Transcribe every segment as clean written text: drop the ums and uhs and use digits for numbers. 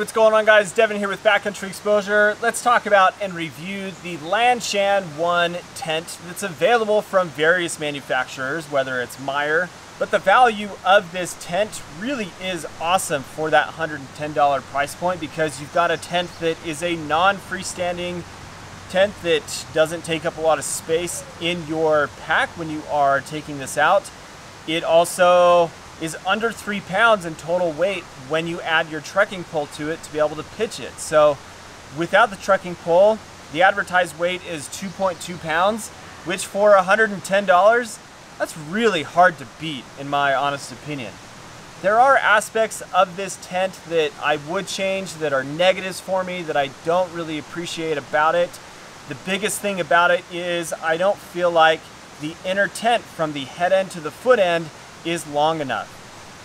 what's going on, guys? Devin here with Backcountry Exposure. Let's talk about and review the Lanshan 1 tent that's available from various manufacturers, whether it's MIER. But the value of this tent really is awesome for that $110 price point, because you've got a tent that is a non-freestanding tent that doesn't take up a lot of space in your pack when you are taking this out. It also is under 3 pounds in total weight when you add your trekking pole to it to be able to pitch it. So without the trekking pole, the advertised weight is 2.2 pounds, which for $110, that's really hard to beat, in my honest opinion. There are aspects of this tent that I would change that are negatives for me that I don't really appreciate about it. The biggest thing about it is I don't feel like the inner tent from the head end to the foot end is long enough.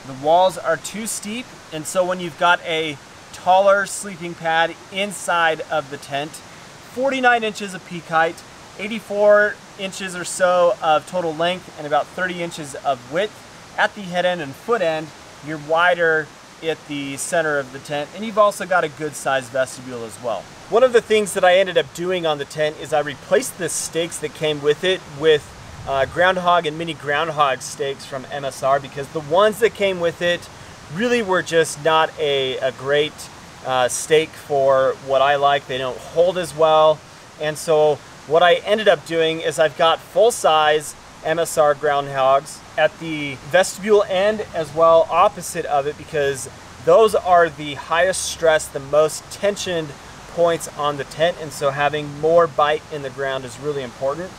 The walls are too steep, and so when you've got a taller sleeping pad inside of the tent, 49 inches of peak height, 84 inches or so of total length, and about 30 inches of width at the head end and foot end, you're wider at the center of the tent, and you've also got a good sized vestibule as well. One of the things that I ended up doing on the tent is I replaced the stakes that came with it with groundhog and mini groundhog stakes from MSR, because the ones that came with it really were just not a great stake for what I like. They don't hold as well, and so what I ended up doing is I've got full-size MSR groundhogs at the vestibule end as well opposite of it, because those are the highest stress, the most tensioned points on the tent, and so having more bite in the ground is really important.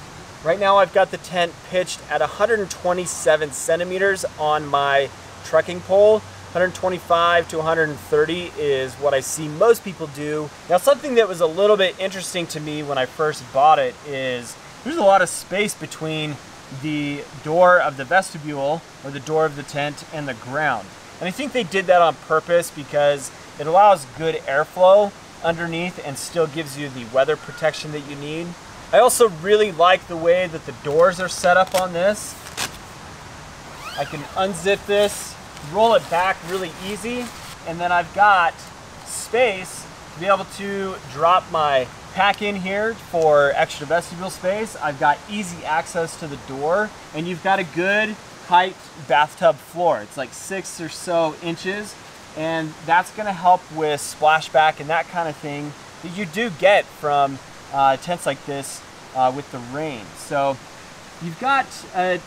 Right now I've got the tent pitched at 127 centimeters on my trekking pole. 125 to 130 is what I see most people do. Now, something that was a little bit interesting to me when I first bought it is there's a lot of space between the door of the vestibule, or the door of the tent, and the ground. And I think they did that on purpose because it allows good airflow underneath and still gives you the weather protection that you need. I also really like the way that the doors are set up on this. I can unzip this, roll it back really easy, and then I've got space to be able to drop my pack in here for extra vestibule space. I've got easy access to the door, and you've got a good height bathtub floor. It's like 6 or so inches, and that's gonna help with splashback and that kind of thing that you do get from tents like this with the rain. So you've got a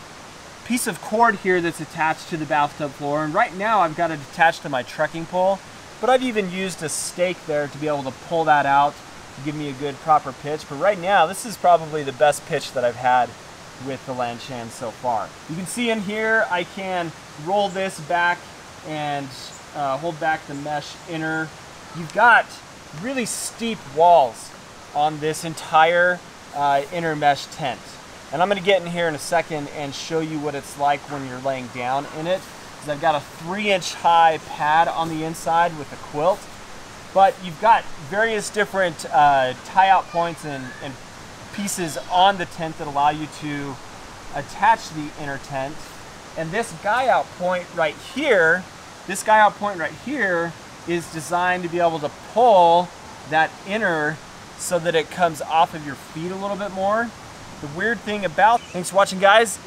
piece of cord here that's attached to the bathtub floor, and right now I've got it attached to my trekking pole, but I've even used a stake there to be able to pull that out to give me a good proper pitch. But right now this is probably the best pitch that I've had with the Lanshan so far. You can see in here I can roll this back and hold back the mesh inner. You've got really steep walls on this entire inner mesh tent. And I'm going to get in here in a second and show you what it's like when you're laying down in it. Because I've got a 3-inch high pad on the inside with a quilt. But you've got various different tie-out points and pieces on the tent that allow you to attach the inner tent. And this guy-out point right here, is designed to be able to pull that inner so that it comes off of your feet a little bit more. The weird thing about, thanks for watching, guys.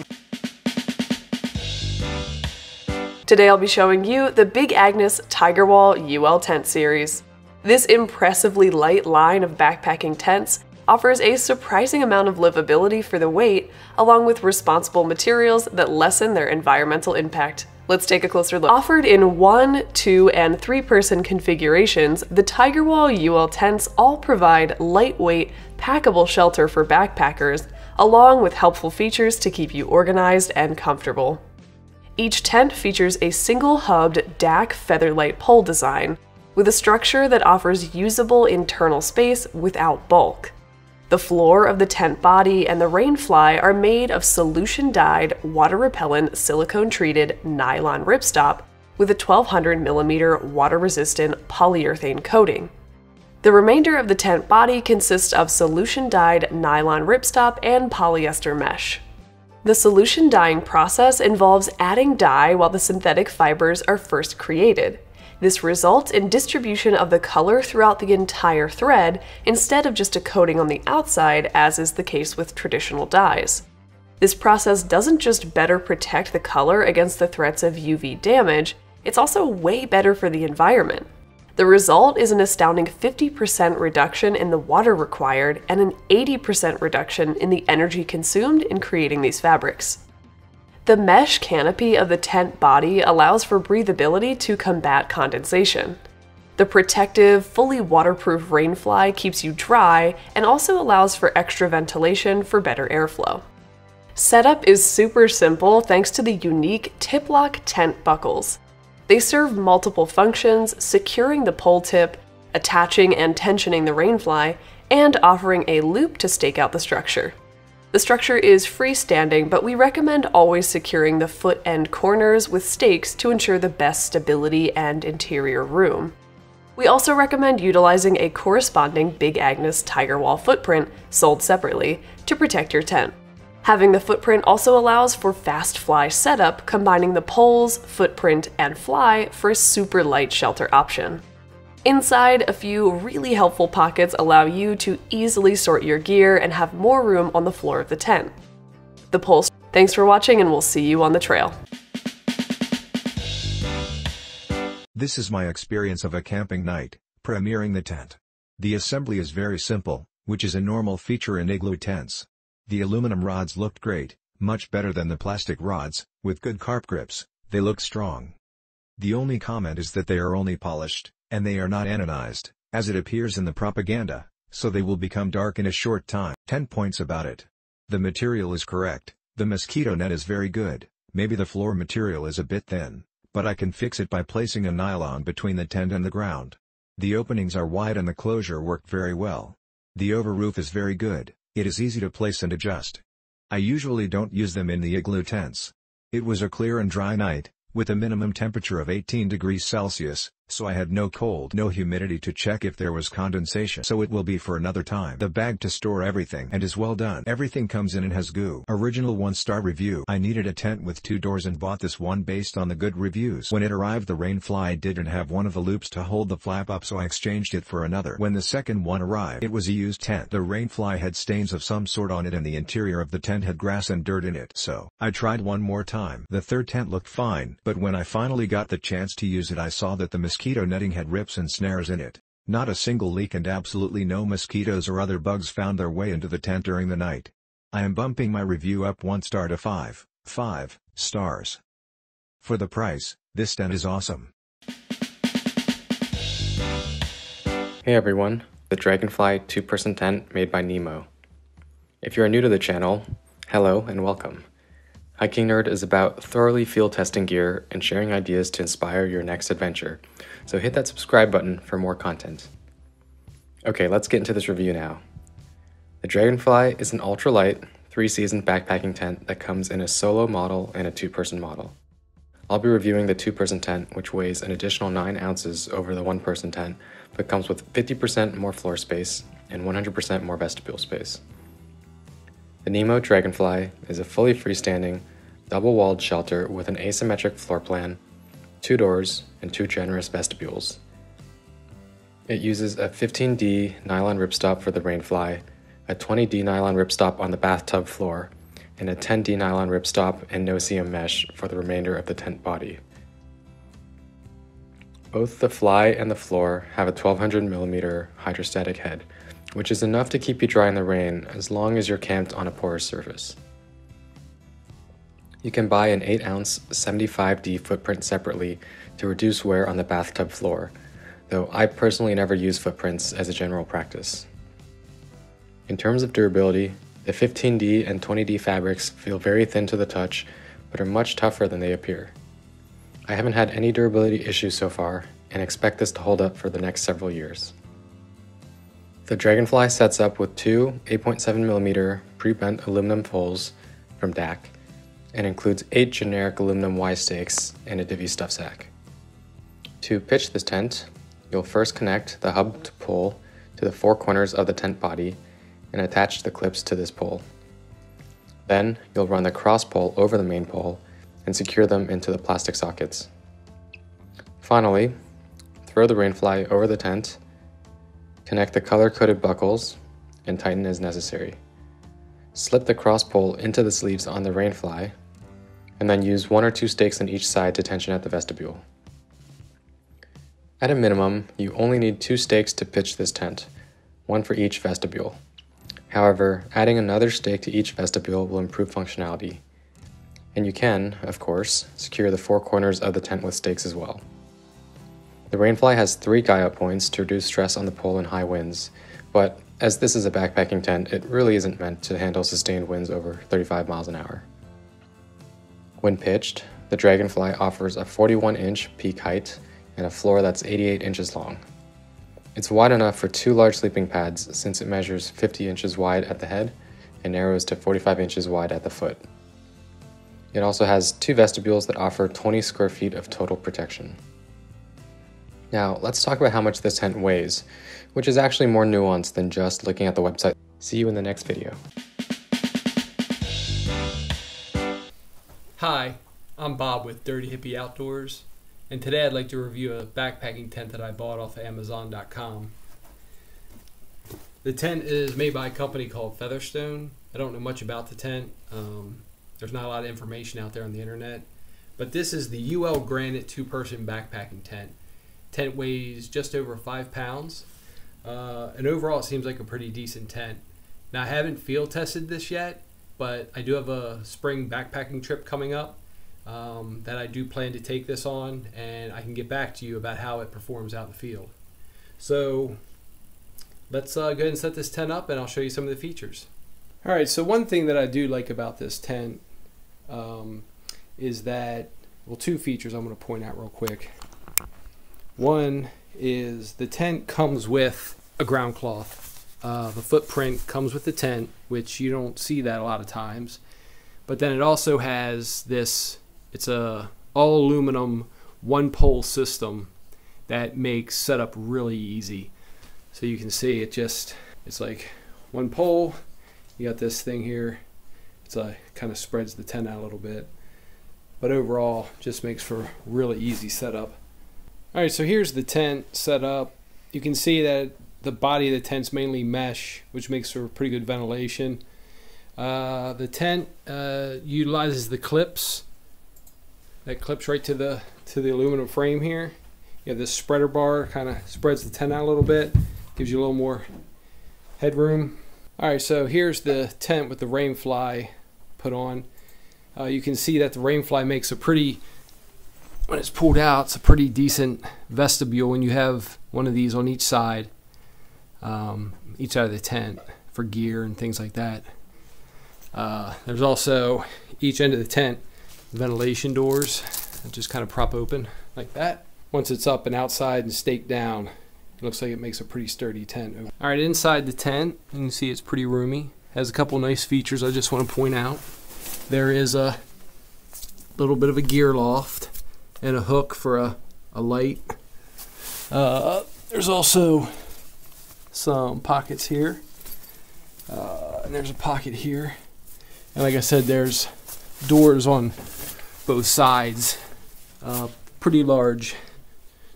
Today I'll be showing you the Big Agnes Tigerwall UL tent series. This impressively light line of backpacking tents offers a surprising amount of livability for the weight, along with responsible materials that lessen their environmental impact. Let's take a closer look. Offered in 1, 2, and 3-person configurations, the Tigerwall UL tents all provide lightweight, packable shelter for backpackers, along with helpful features to keep you organized and comfortable. Each tent features a single-hubbed DAC Featherlight pole design, with a structure that offers usable internal space without bulk. The floor of the tent body and the rainfly are made of solution-dyed, water-repellent, silicone-treated nylon ripstop with a 1200mm water-resistant polyurethane coating. The remainder of the tent body consists of solution-dyed nylon ripstop and polyester mesh. The solution dyeing process involves adding dye while the synthetic fibers are first created. This results in distribution of the color throughout the entire thread instead of just a coating on the outside, as is the case with traditional dyes. This process doesn't just better protect the color against the threats of UV damage, it's also way better for the environment. The result is an astounding 50% reduction in the water required and an 80% reduction in the energy consumed in creating these fabrics. The mesh canopy of the tent body allows for breathability to combat condensation. The protective, fully waterproof rainfly keeps you dry and also allows for extra ventilation for better airflow. Setup is super simple thanks to the unique tip-lock tent buckles. They serve multiple functions, securing the pole tip, attaching and tensioning the rainfly, and offering a loop to stake out the structure. The structure is freestanding, but we recommend always securing the foot end corners with stakes to ensure the best stability and interior room. We also recommend utilizing a corresponding Big Agnes Tiger Wall footprint, sold separately, to protect your tent. Having the footprint also allows for fast fly setup, combining the poles, footprint, and fly for a super light shelter option. Inside, a few really helpful pockets allow you to easily sort your gear and have more room on the floor of the tent. The poles. Thanks for watching, and we'll see you on the trail. This is my experience of a camping night, premiering the tent. The assembly is very simple, which is a normal feature in igloo tents. The aluminum rods looked great, much better than the plastic rods, with good carp grips. They look strong. The only comment is that they are only polished, and they are not anodized, as it appears in the propaganda, so they will become dark in a short time. 10 points about it. The material is correct, the mosquito net is very good, maybe the floor material is a bit thin, but I can fix it by placing a nylon between the tent and the ground. The openings are wide and the closure worked very well. The over roof is very good, it is easy to place and adjust. I usually don't use them in the igloo tents. It was a clear and dry night, with a minimum temperature of 18 degrees Celsius, so I had no cold, no humidity to check if there was condensation, so it will be for another time. The bag to store everything and is well done. Everything comes in and has goo. Original 1-star review. I needed a tent with 2 doors and bought this one based on the good reviews. When it arrived, the rainfly didn't have one of the loops to hold the flap up, so I exchanged it for another. When the second one arrived, it was a used tent. The rainfly had stains of some sort on it and the interior of the tent had grass and dirt in it, so I tried one more time. The third tent looked fine, but when I finally got the chance to use it, I saw that the mosquito netting had rips and snares in it. Not a single leak and absolutely no mosquitoes or other bugs found their way into the tent during the night. I am bumping my review up 1 star to 5 stars. For the price, this tent is awesome. Hey everyone, the Dragonfly 2-person tent made by Nemo. If you are new to the channel, hello and welcome. Hiking Nerd is about thoroughly field testing gear and sharing ideas to inspire your next adventure, so hit that subscribe button for more content. Okay, let's get into this review now. The Dragonfly is an ultralight, 3-season backpacking tent that comes in a solo model and a 2-person model. I'll be reviewing the 2-person tent, which weighs an additional 9 ounces over the 1-person tent, but comes with 50% more floor space and 100% more vestibule space. The Nemo Dragonfly is a fully freestanding, double-walled shelter with an asymmetric floor plan, 2 doors, and 2 generous vestibules. It uses a 15D nylon ripstop for the rainfly, a 20D nylon ripstop on the bathtub floor, and a 10D nylon ripstop and no-seam mesh for the remainder of the tent body. Both the fly and the floor have a 1200mm hydrostatic head, which is enough to keep you dry in the rain as long as you're camped on a porous surface. You can buy an 8-ounce 75D footprint separately to reduce wear on the bathtub floor, though I personally never use footprints as a general practice. In terms of durability, the 15D and 20D fabrics feel very thin to the touch, but are much tougher than they appear. I haven't had any durability issues so far, and expect this to hold up for the next several years. The Dragonfly sets up with 2 8.7mm pre-bent aluminum poles from DAC, and includes 8 generic aluminum Y stakes and a divvy stuff sack. To pitch this tent, you'll first connect the hubbed pole to the 4 corners of the tent body and attach the clips to this pole. Then you'll run the cross pole over the main pole and secure them into the plastic sockets. Finally, throw the Dragonfly over the tent, connect the color-coded buckles, and tighten as necessary. Slip the cross pole into the sleeves on the Dragonfly, and then use 1 or 2 stakes on each side to tension at the vestibule. At a minimum, you only need 2 stakes to pitch this tent, 1 for each vestibule. However, adding another stake to each vestibule will improve functionality. And you can, of course, secure the 4 corners of the tent with stakes as well. The Dragonfly has 3 guy-up points to reduce stress on the pole in high winds, but as this is a backpacking tent, it really isn't meant to handle sustained winds over 35 miles an hour. When pitched, the Dragonfly offers a 41-inch peak height and a floor that's 88 inches long. It's wide enough for 2 large sleeping pads since it measures 50 inches wide at the head and narrows to 45 inches wide at the foot. It also has 2 vestibules that offer 20 square feet of total protection. Now, let's talk about how much this tent weighs, which is actually more nuanced than just looking at the website. See you in the next video. Hi, I'm Bob with Dirty Hippie Outdoors, and today I'd like to review a backpacking tent that I bought off of Amazon.com. The tent is made by a company called Featherstone. I don't know much about the tent. There's not a lot of information out there on the internet, but this is the UL Granite 2-person backpacking tent. Tent weighs just over 5 pounds, and overall it seems like a pretty decent tent. Now, I haven't field tested this yet, but I do have a spring backpacking trip coming up that I do plan to take this on, and I can get back to you about how it performs out in the field. So let's go ahead and set this tent up, and I'll show you some of the features. All right, so one thing that I do like about this tent is that, well, 2 features I'm going to point out real quick. One is the tent comes with a ground cloth. The footprint comes with the tent, which you don't see that a lot of times. But then it also has this, it's a all aluminum 1-pole system that makes setup really easy. So you can see it's like 1 pole, you got this thing here, it's kind of spreads the tent out a little bit. But overall, just makes for really easy setup. Alright, so here's the tent set up. You can see that the body of the tent's mainly mesh, which makes for pretty good ventilation. The tent utilizes the clips that clips right to the aluminum frame here. You have this spreader bar, kind of spreads the tent out a little bit, gives you a little more headroom. Alright, so here's the tent with the Dragonfly put on. You can see that the Dragonfly makes a pretty, when it's pulled out, it's a pretty decent vestibule when you have one of these on each side of the tent for gear and things like that. There's also each end of the tent ventilation doors that just kind of prop open like that. Once it's up and outside and staked down, it looks like it makes a pretty sturdy tent. All right, inside the tent, you can see it's pretty roomy. Has a couple nice features I just want to point out. There is a little bit of a gear loft and a hook for a light. There's also some pockets here, and there's a pocket here. And like I said, there's doors on both sides, pretty large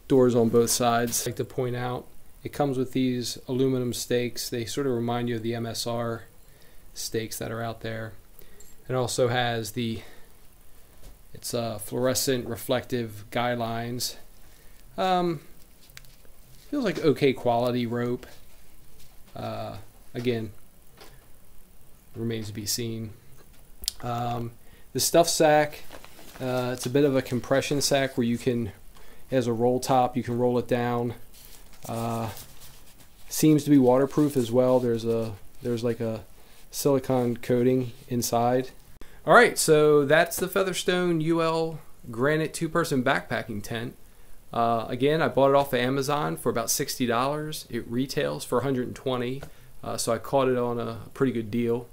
doors on both sides. I'd like to point out, it comes with these aluminum stakes. They sort of remind you of the MSR stakes that are out there. It also has it's fluorescent reflective guidelines. Feels like okay quality rope. Again, remains to be seen. The stuff sack, it's a bit of a compression sack where you can, it has a roll top, you can roll it down. Seems to be waterproof as well. There's like a silicone coating inside. Alright, so that's the Featherstone UL Granite 2-person backpacking tent. Again, I bought it off of Amazon for about $60. It retails for $120, so I caught it on a pretty good deal.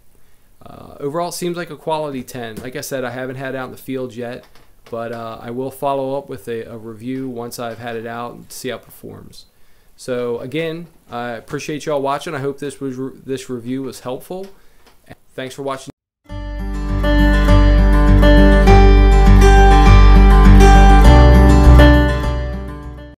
Overall, it seems like a quality tent. Like I said, I haven't had it out in the field yet, but I will follow up with a review once I've had it out and see how it performs. So again, I appreciate y'all watching. I hope this review was helpful. Thanks for watching.